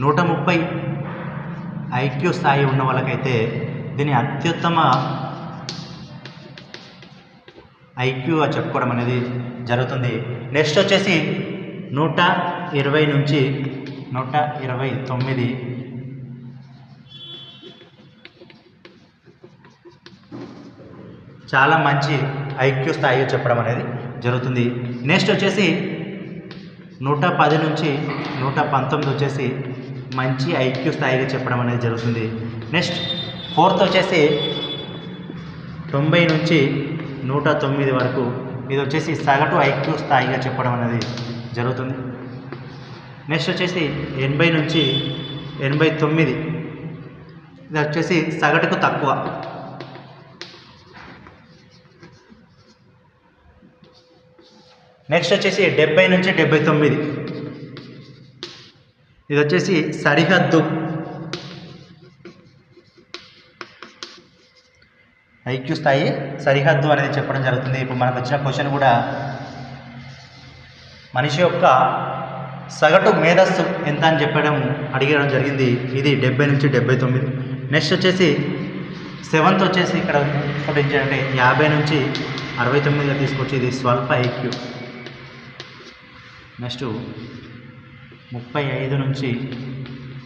130 IQ స్థాయి ఉన్న వాళ్ళకైతే దీన్ని అత్యుత్తమ ఐక్యూగా చెప్పుకోవడం అనేది జరుగుతుంది. నెక్స్ట్ వచ్చేసి 120 నుంచి 129 చాలా మంచి ఐక్యూ స్థాయిగా చెప్పడం అనేది జరుగుతుంది. నెక్స్ట్ వచ్చేసి 110 నుంచి 119 వచ్చేసి మంచి ఐక్యూ స్థాయిగా చెప్పడం అనేది జరుగుతుంది. నెక్స్ట్ 4th వచ్చేసి 90 నుంచి 109 వరకు ఇది వచ్చేసి సగటు ఐక్యూ స్థాయిగా చెప్పడం అనేది జరుగుతుంది. నెక్స్ట్ వచ్చేసి 80 నుంచి 89 ఇది వచ్చేసి సగటుకు తక్కువ. నెక్స్ట్ వచ్చేసి 70 నుంచి 79 ఇది వచ్చేసి సరిహద్దు ఐక్యూ స్థాయి, సరిహద్దు అనేది చెప్పడం జరుగుతుంది. ఇప్పుడు మనకు వచ్చిన క్వశ్చన్ కూడా మనిషి యొక్క సగటు మేధస్సు ఎంత అని అడిగడం జరిగింది. ఇది 70 నుంచి 79. నెక్స్ట్ వచ్చేసి 7th వచ్చేసి ఇక్కడ అంటే 50 నుంచి 69గా తీసుకొచ్చి ఇది స్వల్ప ఐక్యూ. నెక్స్ట్ 35 నుంచి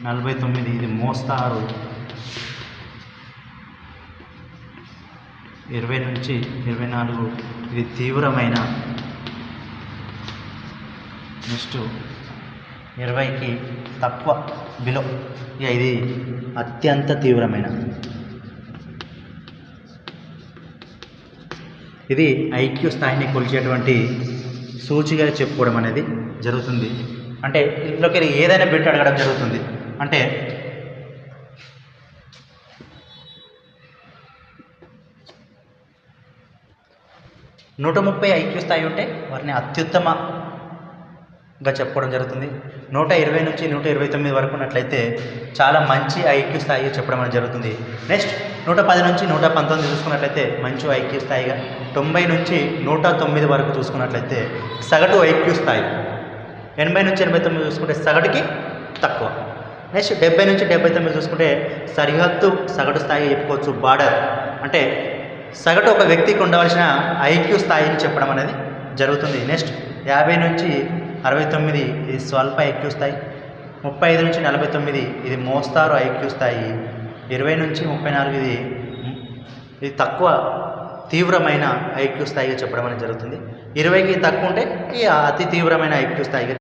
49 ఇది మోస్తారు. 20 నుంచి 24 ఇది తీవ్రమైన. నెక్స్ట్ 20కి తక్కువ బిలో ఇది అత్యంత తీవ్రమైన. ఇది ఐక్యూ స్థాయిని కొలిచేటువంటి సూచిగా చెప్పుకోవడం అనేది జరుగుతుంది. అంటే ఇంట్లోకి ఏదైనా బిట్ అడగడం జరుగుతుంది. అంటే 130 ఐక్యూ స్థాయి ఉంటే వారిని అత్యుత్తమంగా చెప్పుకోవడం జరుగుతుంది. 120 నుంచి 129 వరకు ఉన్నట్లయితే చాలా మంచి ఐక్యూ స్థాయిగా చెప్పడం అనేది జరుగుతుంది. నెక్స్ట్ 110 నుంచి 119 చూసుకున్నట్లయితే మంచి ఐక్యూ స్థాయిగా, 90 నుంచి 109 వరకు చూసుకున్నట్లయితే సగటు ఐక్యూ స్థాయి, 80 నుంచి 89 చూసుకుంటే సగటుకి తక్కువ. నెక్స్ట్ 70 నుంచి 79 చూసుకుంటే సరిహద్దు సగటు స్థాయి చెప్పుకోవచ్చు, బార్డర్. అంటే సగటు ఒక వ్యక్తికి ఉండవలసిన ఐక్యూ స్థాయిని చెప్పడం అనేది జరుగుతుంది. నెక్స్ట్ 50 నుంచి 69 ఇది స్వల్ప ఐక్యూ స్థాయి, 35 నుంచి 49 ఇది మోస్తారు ఐక్యూ స్థాయి, 20 నుంచి 34 ఇది తక్కువ తీవ్రమైన ఐక్యూ స్థాయిగా చెప్పడం అనేది జరుగుతుంది. 20కి తక్కువ ఉంటే ఈ అతి తీవ్రమైన ఐక్యూ స్థాయిగా